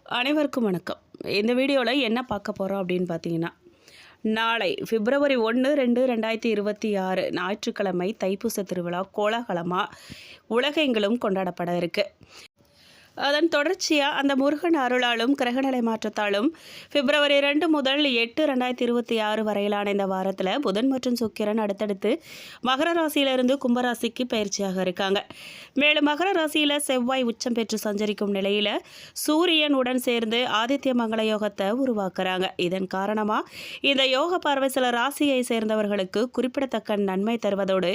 அனைவருக்கும் வணக்கம். இந்த வீடியோவில் என்ன பார்க்க போகிறோம் அப்படின்னு பார்த்தீங்கன்னா, நாளை பிப்ரவரி 1, 2, 2026 ஞாயிற்றுக்கிழமை தைப்பூச திருவிழா கோலாகலமாக உலகெங்கிலும் கொண்டாடப்பட இருக்கு. அதன் தொடர்ச்சியாக அந்த முருகன் அருளாலும் கிரகநிலை மாற்றத்தாலும் பிப்ரவரி 2 முதல் 8, 2026 வரையிலான இந்த வாரத்தில் புதன் மற்றும் சுக்கிரன் அடுத்தடுத்து மகர ராசியிலிருந்து கும்பராசிக்கு பயிற்சியாக இருக்காங்க. மேலும் மகர ராசியில் செவ்வாய் உச்சம் பெற்று சஞ்சரிக்கும் நிலையில் சூரியன் உடன் சேர்ந்து ஆதித்ய மங்கள யோகத்தை உருவாக்குறாங்க. இதன் காரணமாக இந்த யோக பார்வை சில ராசியை சேர்ந்தவர்களுக்கு குறிப்பிடத்தக்க நன்மை தருவதோடு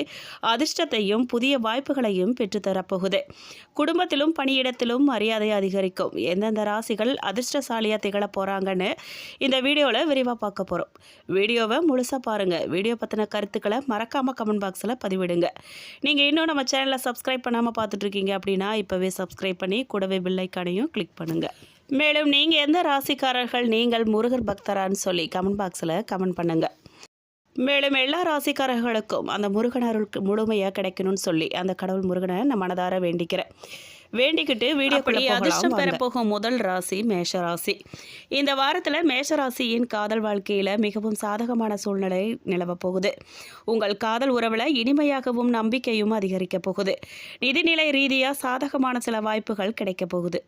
அதிர்ஷ்டத்தையும் புதிய வாய்ப்புகளையும் பெற்றுத்தரப்போகுது. குடும்பத்திலும் பணியிடத்திலும் மரியாதை அதிகரிக்கும். எந்தெந்த ராசிகள் அதிர்ஷ்டசாலியாக திகழ போகிறாங்கன்னு இந்த வீடியோவில் விரிவாக பார்க்க போகிறோம். வீடியோவை முழுசாக பாருங்கள். வீடியோ பற்றின கருத்துக்களை மறக்காமல் கமெண்ட் பாக்ஸில் பதிவிடுங்க. நீங்கள் இன்னும் நம்ம சேனலை சப்ஸ்கிரைப் பண்ணாமல் பார்த்துட்ருக்கீங்க அப்படின்னா இப்போவே சப்ஸ்கிரைப் பண்ணி கூடவே பெல் ஐக்கானையும் கிளிக் பண்ணுங்கள். மேலும் நீங்கள் எந்த ராசிக்காரர்கள் நீங்கள் முருகர் பக்தரான்னு சொல்லி கமெண்ட் பாக்ஸில் கமெண்ட் பண்ணுங்கள். மேலும் எல்லா ராசிக்காரர்களுக்கும் அந்த முருகன் அருள் முழுமையாக கிடைக்கணும்னு சொல்லி அந்த கடவுள் முருகனை நான் மனதார வேண்டிக்கிட்டு வீடியோக்குள்ளே அதிர்ஷ்டம் பெறப்போகும் முதல் ராசி மேஷராசி. இந்த வாரத்தில் மேஷராசியின் காதல் வாழ்க்கையில் மிகவும் சாதகமான சூழ்நிலை நிலவப் போகுது. உங்கள் காதல் உறவில் இனிமையாகவும் நம்பிக்கையும் அதிகரிக்கப் போகுது. நிதிநிலை ரீதியாக சாதகமான சில வாய்ப்புகள் கிடைக்கப் போகுது.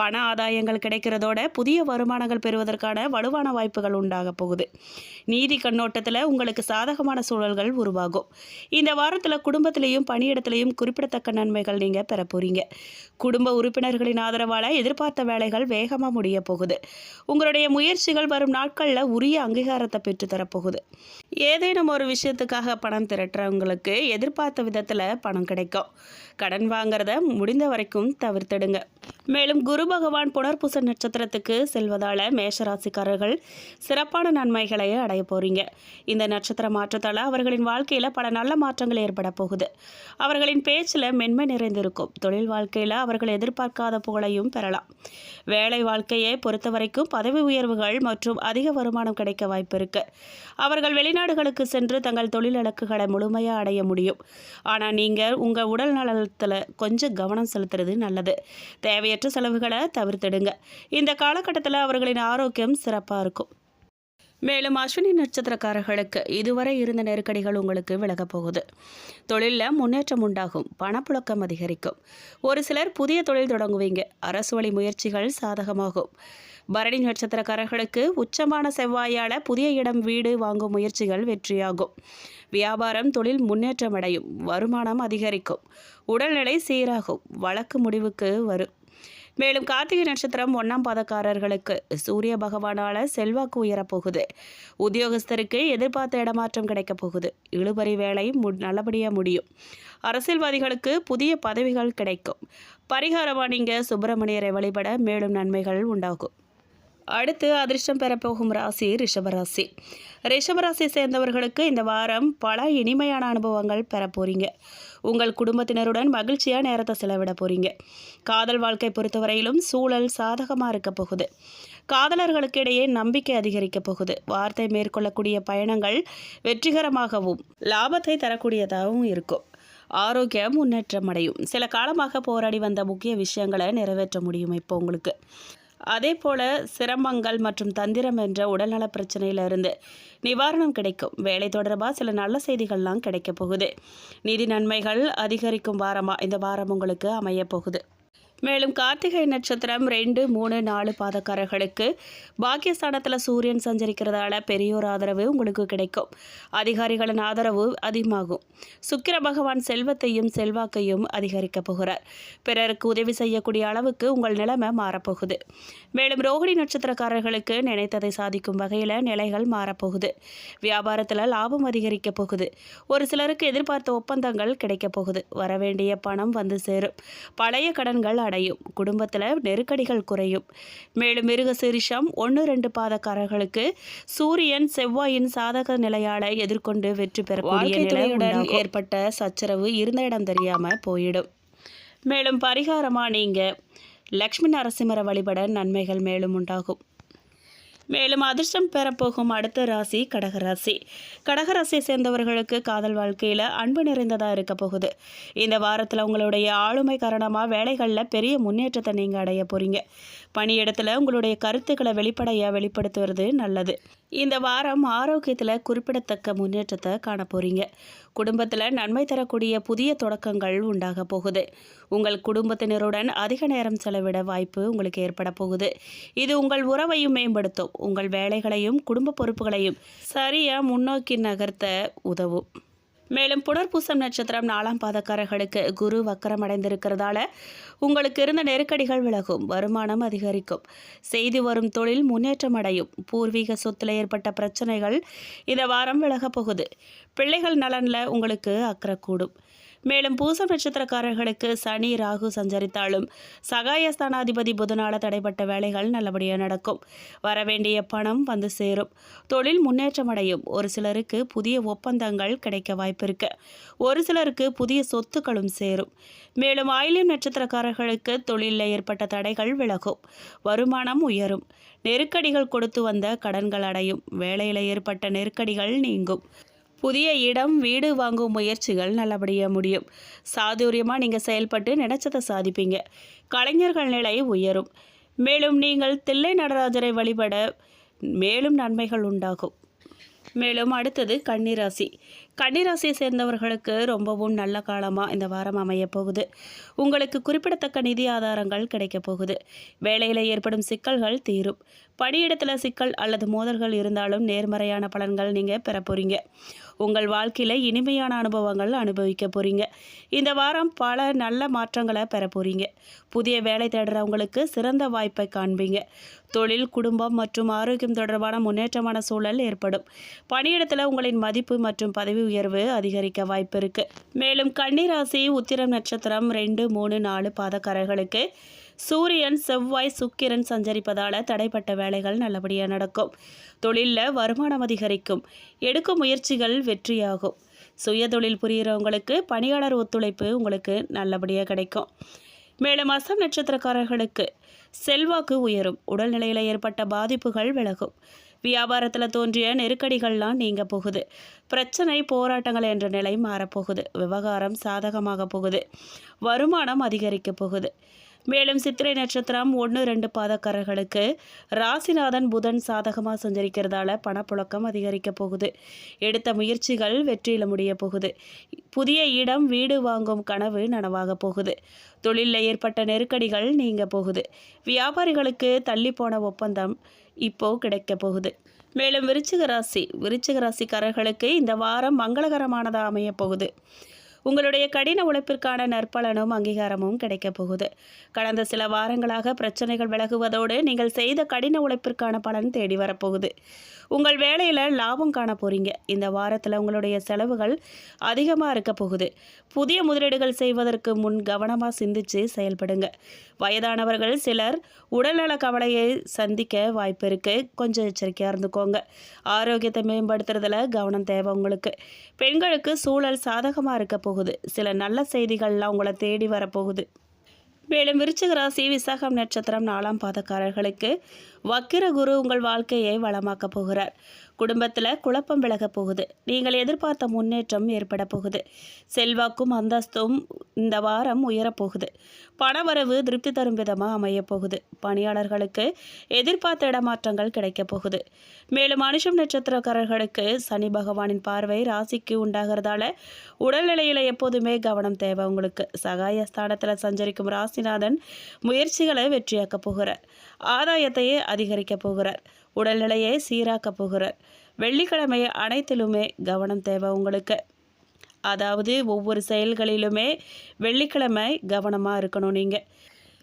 பண ஆதாயங்கள் கிடைக்கிறதோட புதிய வருமானங்கள் பெறுவதற்கான வலுவான வாய்ப்புகள் உண்டாக போகுது. நீதி கண்ணோட்டத்தில் உங்களுக்கு சாதகமான சூழல்கள் உருவாகும். இந்த வாரத்தில் குடும்பத்திலையும் பணியிடத்திலையும் குறிப்பிடத்தக்க நன்மைகள் நீங்கள் பெற போறீங்க. குடும்ப உறுப்பினர்களின் ஆதரவால் எதிர்பார்த்த வேலைகள் வேகமாக முடிய போகுது. உங்களுடைய முயற்சிகள் வரும் நாட்களில் உரிய அங்கீகாரத்தை பெற்றுத்தரப்போகுது. ஏதேனும் ஒரு விஷயத்துக்காக பணம் திரட்டுறவங்களுக்கு எதிர்பார்த்த விதத்தில் பணம் கிடைக்கும். கடன் வாங்கிறத முடிந்த வரைக்கும் தவிர்த்திடுங்க. மேலும் குரு பகவான் புனர்பூச நட்சத்திரத்துக்கு செல்வதால் மேஷராசிக்காரர்கள் சிறப்பான நன்மைகளை அடைய போறீங்க. இந்த நட்சத்திர மாற்றத்தால் அவர்களின் வாழ்க்கையில் பல நல்ல மாற்றங்கள் ஏற்பட போகுது. அவர்களின் பேச்சில் மென்மை நிறைந்திருக்கும். தொழில் வாழ்க்கையில் அவர்கள் எதிர்பார்க்காத புகழையும் பெறலாம். வேலை வாழ்க்கையை பொறுத்த வரைக்கும் பதவி உயர்வுகள் மற்றும் அதிக வருமானம் கிடைக்க வாய்ப்பு இருக்கு. அவர்கள் வெளிநாடுகளுக்கு சென்று தங்கள் தொழில் இலக்குகளை முழுமையாக அடைய முடியும். ஆனால் நீங்கள் உங்கள் உடல் நலத்தில் கொஞ்சம் கவனம் செலுத்துறது நல்லது. தேவையற்ற செலவுகளை தவிர்த்திடுங்க. இந்த காலகட்டத்தில் அவர்களின் ஆரோக்கியம் சிறப்பாக இருக்கும். மேலும் அஸ்வினி நட்சத்திரக்காரர்களுக்கு இதுவரை இருந்த நெருக்கடிகள் உங்களுக்கு விலகப் போகுது. தொழிலில் முன்னேற்றம் உண்டாகும். பணப்புழக்கம் அதிகரிக்கும். ஒரு சிலர் புதிய தொழில் தொடங்குவீங்க. அரசு வழி முயற்சிகள் சாதகமாகும். பரணி நட்சத்திரக்காரர்களுக்கு உச்சமான செவ்வாயால் புதிய இடம் வீடு வாங்கும் முயற்சிகள் வெற்றியாகும். வியாபாரம் தொழில் முன்னேற்றம் அடையும். வருமானம் அதிகரிக்கும். உடல்நிலை சீராகும். வழக்கு முடிவுக்கு வரும். மேலும் கார்த்திகை நட்சத்திரம் 1ஆம் பாதக்காரர்களுக்கு சூரிய பகவானால் செல்வாக்கு உயரப்போகுது. உத்தியோகஸ்தருக்கு எதிர்பார்த்த இடமாற்றம் கிடைக்கப் போகுது. இழுபறி வேலை நல்லபடியாக முடியும். அரசியல்வாதிகளுக்கு புதிய பதவிகள் கிடைக்கும். பரிகாரமாக நீங்கள் சுப்பிரமணியரை வழிபட மேலும் நன்மைகள் உண்டாகும். அடுத்து அதிர்ஷ்டம் பெறப்போகும் ராசி ரிஷபராசி. ரிஷபராசி சேர்ந்தவர்களுக்கு இந்த வாரம் பல இனிமையான அனுபவங்கள் பெற போறீங்க. உங்கள் குடும்பத்தினருடன் மகிழ்ச்சியாக நேரத்தை செலவிட போறீங்க. காதல் வாழ்க்கை பொறுத்தவரையிலும் சூழல் சாதகமாக இருக்க போகுது. காதலர்களுக்கு இடையே நம்பிக்கை அதிகரிக்க போகுது. வார்த்தை மேற்கொள்ளக்கூடிய பயணங்கள் வெற்றிகரமாகவும் லாபத்தை தரக்கூடியதாகவும் இருக்கும். ஆரோக்கியம் முன்னேற்றம் அடையும். சில காலமாக போராடி வந்த முக்கிய விஷயங்களை நிறைவேற்ற முடியும் இப்போ உங்களுக்கு. அதே போல் சிரமங்கள் மற்றும் தந்திரம் என்ற உடல்நல பிரச்சனையிலிருந்து நிவாரணம் கிடைக்கும். வேலை தொடர்பாக சில நல்ல செய்திகள்லாம் கிடைக்க போகுது. நிதி நன்மைகள் அதிகரிக்கும் வாரமாக இந்த வாரம் உங்களுக்கு அமைய போகுது. மேலும் கார்த்திகை நட்சத்திரம் 2, 3, 4 பாதக்காரர்களுக்கு பாக்கியஸ்தானத்தில் சூரியன் சஞ்சரிக்கிறதால பெரியோர் ஆதரவு உங்களுக்கு கிடைக்கும். அதிகாரிகளின் ஆதரவு அதிகமாகும். சுக்கிர பகவான் செல்வத்தையும் செல்வாக்கையும் அதிகரிக்க போகிறார். பிறருக்கு உதவி செய்யக்கூடிய அளவுக்கு உங்கள் நிலைமை மாறப்போகுது. மேலும் ரோகிணி நட்சத்திரக்காரர்களுக்கு நினைத்ததை சாதிக்கும் வகையில் நிலைகள் மாறப்போகுது. வியாபாரத்தில் லாபம் அதிகரிக்க போகுது. ஒரு சிலருக்கு எதிர்பார்த்த ஒப்பந்தங்கள் கிடைக்க போகுது. வரவேண்டிய பணம் வந்து சேரும். பழைய கடன்கள் அடையும். குடும்பத்தில் நெருக்கடிகள் குறையும். மேலும் மிருக சீரிஷம் 1, 2 பாதக்காரர்களுக்கு சூரியன் செவ்வாயின் சாதக நிலையால எதிர்கொண்டு வெற்றி பெறக்கூடிய நிலையுடன் ஏற்பட்ட சச்சரவு இருந்த இடம் தெரியாம போயிடும். மேலும் பரிகாரமாக நீங்கள் லக்ஷ்மி நரசிம்மரை வழிபட நன்மைகள் மேலும் உண்டாகும். மேலும் அதிர்ஷ்டம் பெறப்போகும் அடுத்த ராசி கடகராசி. கடகராசியை சேர்ந்தவர்களுக்கு காதல் வாழ்க்கையில் அன்பு நிறைந்ததாக இருக்க போகுது. இந்த வாரத்தில் உங்களுடைய ஆளுமை காரணமாக வேலைகளில் பெரிய முன்னேற்றத்தை நீங்கள் அடைய போகிறீங்க. பணியிடத்தில் உங்களுடைய கருத்துக்களை வெளிப்படுத்துவது நல்லது. இந்த வாரம் ஆரோக்கியத்தில் குறிப்பிடத்தக்க முன்னேற்றத்தை காண போகிறீங்க. குடும்பத்தில் நன்மை தரக்கூடிய புதிய தொடக்கங்கள் உண்டாக போகுது. உங்கள் குடும்பத்தினருடன் அதிக நேரம் செலவிட வாய்ப்பு உங்களுக்கு ஏற்பட போகுது. இது உங்கள் உறவையும் மேம்படுத்தும். உங்கள் வேலைகளையும் குடும்ப பொறுப்புகளையும் சரியாக முன்னோக்கி நகர்த்த உதவும். மேலும் புனர்பூசம் நட்சத்திரம் 4ஆம் பாதக்காரர்களுக்கு குரு வக்கரமடைந்திருக்கிறதால உங்களுக்கு இருந்த நெருக்கடிகள் விலகும். வருமானம் அதிகரிக்கும். செய்து வரும் தொழில் முன்னேற்றம் அடையும். பூர்வீக சொத்துல ஏற்பட்ட பிரச்சனைகள் இந்த வாரம் விலகப் போகுது. பிள்ளைகள் நலனில் உங்களுக்கு அக்கறை கூடும். மேலும் பூசம் நட்சத்திரக்காரர்களுக்கு சனி ராகு சஞ்சரித்தாலும் சகாயஸ்தானாதிபதி புதனால தடைப்பட்ட வேலைகள் நல்லபடியாக நடக்கும். வரவேண்டிய பணம் வந்து சேரும். தொழில் முன்னேற்றம் அடையும். ஒரு சிலருக்கு புதிய ஒப்பந்தங்கள் கிடைக்க வாய்ப்பு இருக்கு. ஒரு சிலருக்கு புதிய சொத்துக்களும் சேரும். மேலும் ஆயில்யம் நட்சத்திரக்காரர்களுக்கு தொழிலில் ஏற்பட்ட தடைகள் விலகும். வருமானம் உயரும். நெருக்கடிகள் கொடுத்து வந்த கடன்கள் அடையும். வேலையில் ஏற்பட்ட நெருக்கடிகள் நீங்கும். புதிய இடம் வீடு வாங்கும் முயற்சிகள் நல்லபடியாக முடியும். சாதுரியமாக நீங்கள் செயல்பட்டு நினைச்சதை சாதிப்பீங்க. கலைஞர்கள் நிலை உயரும். மேலும் நீங்கள் தில்லை நடராஜரை வழிபட மேலும் நன்மைகள் உண்டாகும். மேலும் அடுத்தது கன்னிராசி. கன்னிராசியை சேர்ந்தவர்களுக்கு ரொம்பவும் நல்ல காலமாக இந்த வாரம் அமைய போகுது. உங்களுக்கு குறிப்பிடத்தக்க நிதி ஆதாரங்கள் கிடைக்க போகுது. வேலையில் ஏற்படும் சிக்கல்கள் தீரும். பணியிடத்தில் சிக்கல் அல்லது மோதல்கள் இருந்தாலும் நேர்மறையான பலன்கள் நீங்கள் பெற போகிறீங்க. உங்கள் வாழ்க்கையில் இனிமையான அனுபவங்கள் அனுபவிக்க போகிறீங்க. இந்த வாரம் பல நல்ல மாற்றங்களை பெற போகிறீங்க. புதிய வேலை தேடுறவங்களுக்கு சிறந்த வாய்ப்பை காண்பீங்க. தொழில், குடும்பம் மற்றும் ஆரோக்கியம் தொடர்பான முன்னேற்றமான சூழல் ஏற்படும். பணியிடத்தில் உங்களின் மதிப்பு மற்றும் பதவி உயர்வு அதிகரிக்க வாய்ப்பு இருக்கு. மேலும் கன்னிராசி உத்திரம் நட்சத்திரம் 2, 3, 4 பாதக்காரர்களுக்கு சூரியன், செவ்வாய், சுக்கிரன் சஞ்சரிப்பதால் தடைப்பட்ட வேலைகள் நல்லபடியாக நடக்கும். தொழிலில் வருமானம் அதிகரிக்கும். எடுக்கும் முயற்சிகள் வெற்றியாகும். சுய தொழில் புரிகிறவங்களுக்கு பணியாளர் ஒத்துழைப்பு உங்களுக்கு நல்லபடியாக கிடைக்கும். மேலும் அஸ்தம் நட்சத்திரக்காரர்களுக்கு செல்வாக்கு உயரும். உடல்நிலையில் ஏற்பட்ட பாதிப்புகள் விலகும். வியாபாரத்தில் தோன்றிய நெருக்கடிகள்லாம் நீங்க போகுது. பிரச்சனை, போராட்டங்கள் என்ற நிலை மாறப்போகுது. விவகாரம் சாதகமாக போகுது. வருமானம் அதிகரிக்க போகுது. மேலும் சித்திரை நட்சத்திரம் 1, 2 பாதக்காரர்களுக்கு ராசிநாதன் புதன் சாதகமாக சஞ்சரிக்கிறதால பணப்புழக்கம் அதிகரிக்க போகுது. எடுத்த முயற்சிகள் வெற்றியில் முடிய போகுது. புதிய இடம் வீடு வாங்கும் கனவு நனவாக போகுது. தொழிலில் ஏற்பட்ட நெருக்கடிகள் நீங்க போகுது. வியாபாரிகளுக்கு தள்ளி போன ஒப்பந்தம் இப்போ கிடைக்க போகுது. மேலும் விருச்சிக ராசிக்காரர்களுக்கு இந்த வாரம் மங்களகரமானதாக அமைய போகுது. உங்களுடைய கடின உழைப்பிற்கான நற்பலனும் அங்கீகாரமும் கிடைக்க போகுது. கடந்த சில வாரங்களாக பிரச்சனைகள் விலகுவதோடு நீங்கள் செய்த கடின உழைப்பிற்கான பலன் தேடி வரப்போகுது. உங்கள் வேலையில் லாபம் காண போகிறீங்க. இந்த வாரத்தில் உங்களுடைய செலவுகள் அதிகமாக இருக்க போகுது. புதிய முதலீடுகள் செய்வதற்கு முன் கவனமாக சிந்திச்சு செயல்படுங்க. வயதானவர்கள் சிலர் உடல்நல கவலையை சந்திக்க வாய்ப்பு இருக்குது. கொஞ்சம் எச்சரிக்கையாக இருந்துக்கோங்க. ஆரோக்கியத்தை மேம்படுத்துறதுல கவனம் தேவை உங்களுக்கு. பெண்களுக்கு சூழல் சாதகமாக இருக்க போகுது. சில நல்ல செய்திகள்லாம் உங்களை தேடி வரப்போகுது. மேலும் விருச்சிக ராசி விசாகம் நட்சத்திரம் 4ஆம் பாதக்காரர்களுக்கு வக்கிர குரு உங்கள் வாழ்க்கையை வளமாக்க போகிறார். குடும்பத்தில் குழப்பம் விலக போகுது. நீங்கள் எதிர்பார்த்த முன்னேற்றம் ஏற்பட போகுது. செல்வாக்கும் அந்தஸ்தும் இந்த வாரம் உயரப்போகுது. பணவரவு திருப்தி தரும் விதமாக அமைய போகுது. பணியாளர்களுக்கு எதிர்பார்த்த இடமாற்றங்கள் கிடைக்க போகுது. மேலும் அனுஷம் நட்சத்திரக்காரர்களுக்கு சனி பகவானின் பார்வை ராசிக்கு உண்டாகிறதால உடல்நிலையில் எப்போதுமே கவனம் தேவை உங்களுக்கு. சகாயஸ்தானத்தில் சஞ்சரிக்கும் ராசிநாதன் முயற்சிகளை வெற்றியாக்க போகிறார். ஆதாயத்தையே அதிகரிக்க போகிறார். உடல்நிலையை சீராக்க போகிறார். வெள்ளிக்கிழமை அனைத்திலுமே கவனம் தேவை உங்களுக்கு. அதாவது ஒவ்வொரு செயல்களிலுமே வெள்ளிக்கிழமை கவனமாக இருக்கணும் நீங்கள்.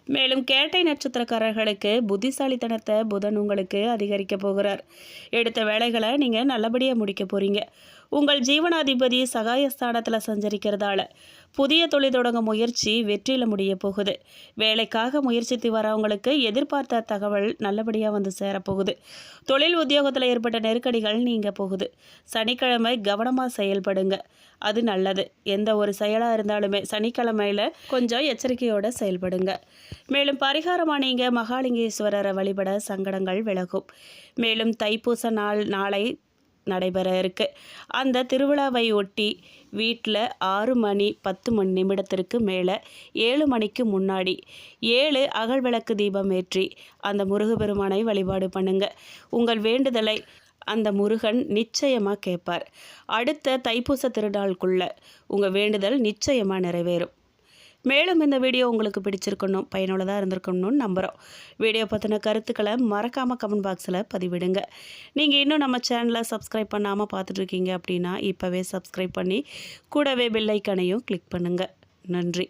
மேலும் கேட்டை நட்சத்திரக்காரர்களுக்கு புத்திசாலித்தனத்தை புதன் உங்களுக்கு அதிகரிக்க போகிறார். எடுத்த வேலைகளை நீங்கள் நல்லபடியாக முடிக்க போகிறீங்க. உங்கள் ஜீவனாதிபதி சகாயஸ்தானத்தில் சஞ்சரிக்கிறதால புதிய தொழில் தொடங்க முயற்சி வெற்றியில் முடிய போகுது. வேலைக்காக முயற்சித்து வரவங்களுக்கு எதிர்பார்த்த தகவல் நல்லபடியாக வந்து சேரப்போகுது. தொழில் உத்தியோகத்தில் ஏற்பட்ட நெருக்கடிகள் நீங்க போகுது. சனிக்கிழமை கவனமாக செயல்படுங்க. அது நல்லது. எந்த ஒரு செயலாக இருந்தாலுமே சனிக்கிழமையில் கொஞ்சம் எச்சரிக்கையோடு செயல்படுங்க. மேலும் பரிகாரமாக நீங்கள் மகாலிங்கேஸ்வரரை வழிபட சங்கடங்கள் விலகும். மேலும் தைப்பூச நாளை நடைபெற இருக்கு. அந்த திருவிழாவை ஒட்டி வீட்டில் 6 மணி 10 மணி நிமிடத்திற்கு மேலே 7 மணிக்கு முன்னாடி 7 அகல் விளக்கு தீபம் ஏற்றி அந்த முருகப்பெருமானை வழிபாடு பண்ணுங்க. உங்கள் வேண்டுதலை அந்த முருகன் நிச்சயமாக கேட்பார். அடுத்த தைப்பூச திருநாளுக்குள்ள உங்கள் வேண்டுதல் நிச்சயமாக நிறைவேறும். மேலும் இந்த வீடியோ உங்களுக்கு பிடிச்சிருக்கணும், பயனுள்ளதாக இருந்திருக்கணும்னு நம்புகிறோம். வீடியோ பற்றின கருத்துக்களை மறக்காமல் கமெண்ட் பாக்ஸில் பதிவிடுங்க. நீங்கள் இன்னும் நம்ம சேனலை சப்ஸ்கிரைப் பண்ணாமல் பார்த்துட்ருக்கீங்க அப்படின்னா இப்போவே சப்ஸ்கிரைப் பண்ணி கூடவே பெல் ஐக்கானையும் கிளிக் பண்ணுங்கள். நன்றி.